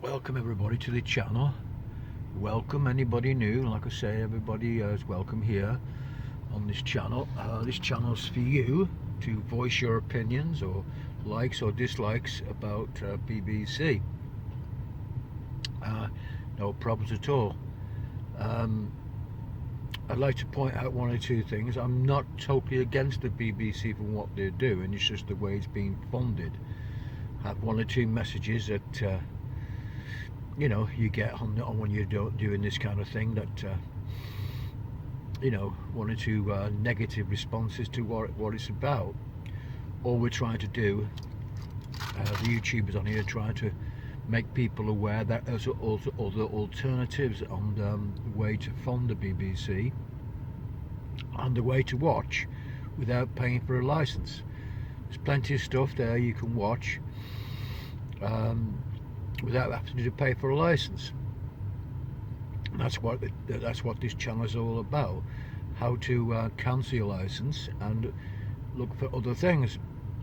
Welcome everybody to the channel. Welcome anybody new. Like I say, everybody is welcome here on this channel. This channel's for you to voice your opinions or likes or dislikes about BBC. No problems at all. I'd like to point out one or two things. I'm not totally against the BBC for what they're doing. It's just the way it's being funded. I have one or two messages that you know, you get on when you're doing this kind of thing, that you know, one or two negative responses to what it's about. All we're trying to do, the YouTubers on here, trying to make people aware that there's also other alternatives on the way to fund the BBC and the way to watch without paying for a license. There's plenty of stuff there you can watch without having to pay for a license. And that's what this channel is all about. How to cancel your license and look for other things.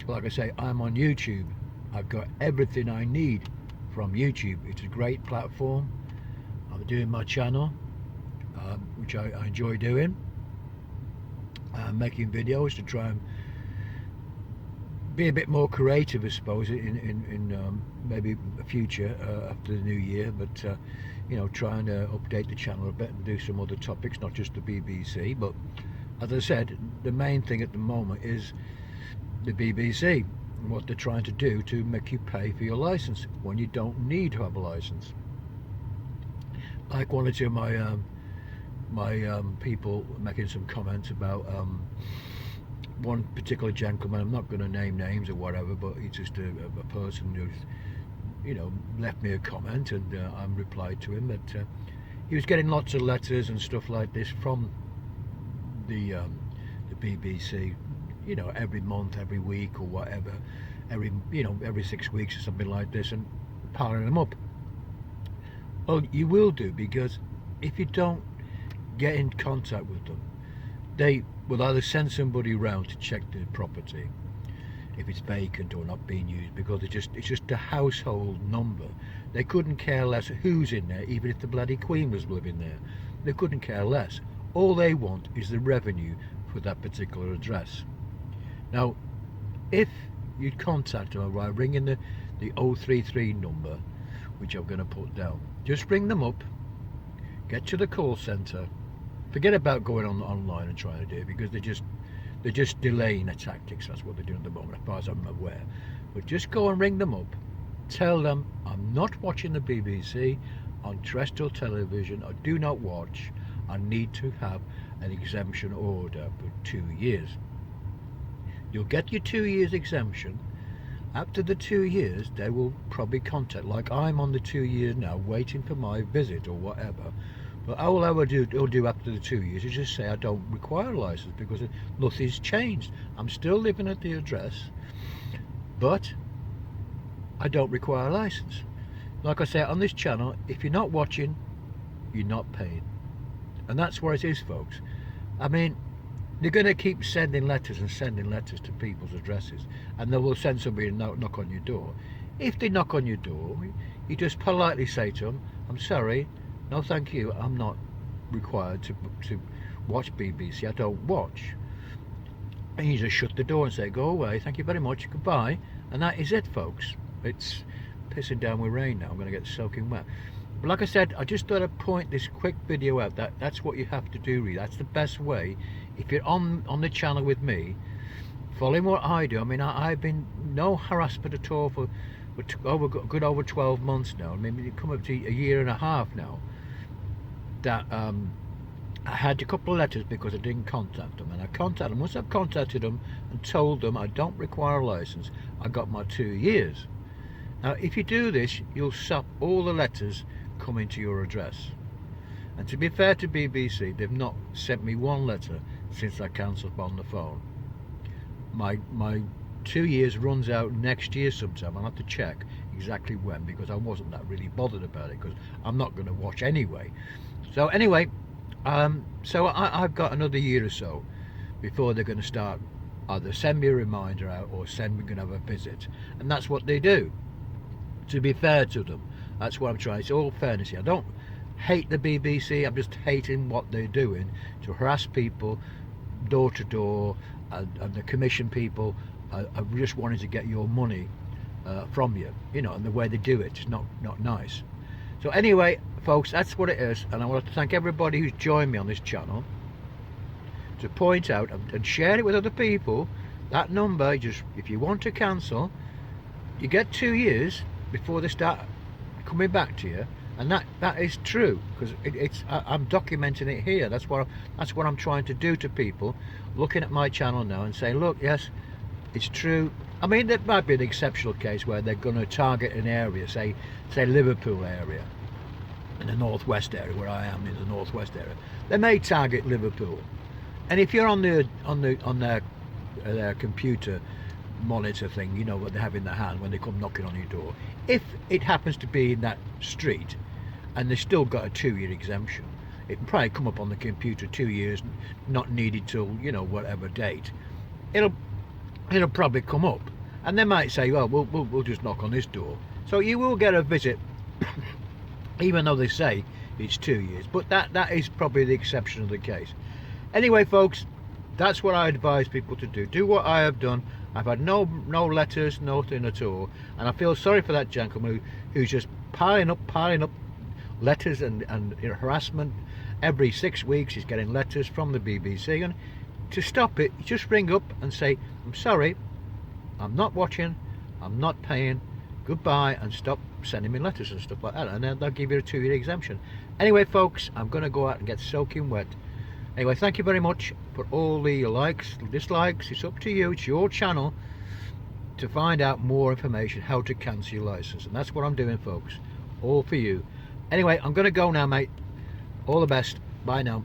Like I say, I'm on YouTube. I've got everything I need from YouTube. It's a great platform. I'm doing my channel, which I enjoy doing. Making videos to try and be a bit more creative, I suppose, in maybe a future after the new year, but you know, trying to update the channel a bit and do some other topics, not just the BBC. But as I said, the main thing at the moment is the BBC and what they're trying to do to make you pay for your license when you don't need to have a license. Like one or two of my people making some comments about one particular gentleman. I'm not going to name names or whatever, but he's just a person who's, you know, left me a comment, and I replied to him that he was getting lots of letters and stuff like this from the BBC, you know, every month, every week or whatever, every 6 weeks or something like this, and piling them up. Well, you will do, because if you don't get in contact with them, they will either send somebody around to check the property if it's vacant or not being used, because it's just a household number. They couldn't care less who's in there, even if the bloody Queen was living there. They couldn't care less. All they want is the revenue for that particular address. Now, if you contact them by ringing the 033 number, which I'm going to put down, just ring them up, get to the call centre. Forget about going online and trying to do it, because they're just delaying the tactics. That's what they're doing at the moment, as far as I'm aware. But just go and ring them up. Tell them, I'm not watching the BBC on terrestrial television. I do not watch. I need to have an exemption order for 2 years. You'll get your 2 years exemption. After the 2 years, they will probably contact, like I'm on the 2 years now, waiting for my visit or whatever. But all I will do after the 2 years is just say I don't require a license, because nothing's changed. I'm still living at the address, but I don't require a license. Like I say on this channel, if you're not watching, you're not paying. And that's where it is, folks. I mean, they're going to keep sending letters and sending letters to people's addresses, and they will send somebody to knock on your door. If they knock on your door, you just politely say to them, I'm sorry, no thank you, I'm not required to watch BBC, I don't watch. And you just shut the door and say, go away, thank you very much, goodbye. And that is it, folks. It's pissing down with rain now, I'm going to get soaking wet. But like I said, I just thought I'd point this quick video out. That's what you have to do, really. That's the best way. If you're on the channel with me, following what I do, I mean, I've been no harassment at all for good over 12 months now. I mean, you come up to a year and a half now. that I had a couple of letters because I didn't contact them, and I contacted them. Once I've contacted them and told them I don't require a license, I got my 2 years. Now, if you do this, you'll stop all the letters coming to your address. And to be fair to BBC, they've not sent me one letter since I cancelled on the phone. My 2 years runs out next year sometime. I'll have to check exactly when, because I wasn't that really bothered about it, because I'm not going to watch anyway. So anyway, so I've got another year or so before they're going to start either send me a reminder out or send me going to have a visit, and that's what they do. To be fair to them, that's what I'm trying. It's all fairness here. I don't hate the BBC. I'm just hating what they're doing to harass people door to door, and the commission people are just wanting to get your money from you, you know, and the way they do it is not nice. So anyway, folks, that's what it is, and I want to thank everybody who's joined me on this channel to point out and share it with other people. That number, just if you want to cancel, you get 2 years before they start coming back to you, and that is true, because I'm documenting it here. That's what I'm trying to do to people looking at my channel now and saying, look, yes, it's true. I mean, there might be an exceptional case where they're going to target an area, say Liverpool area, in the northwest area where I am, in the northwest area. They may target Liverpool, and if you're on their computer monitor thing, you know what they have in their hand when they come knocking on your door, if it happens to be in that street and they've still got a 2-year exemption, it can probably come up on the computer 2 years not needed till, you know, whatever date. It'll probably come up, and they might say, well, we'll just knock on this door. So you will get a visit even though they say it's 2 years, but that is probably the exception of the case. Anyway, folks, that's what I advise people to do. Do what I have done. I've had no letters, nothing at all, and I feel sorry for that gentleman who's just piling up letters and harassment. Every 6 weeks he's getting letters from the BBC, and to stop it, you just ring up and say, I'm sorry, I'm not watching, I'm not paying, goodbye, and stop sending me letters and stuff like that, and then they'll give you a 2-year exemption. Anyway, folks, I'm going to go out and get soaking wet. Anyway, thank you very much for all the likes, dislikes. It's up to you. It's your channel to find out more information how to cancel your license, and that's what I'm doing, folks, all for you. Anyway, I'm going to go now, mate. All the best. Bye now.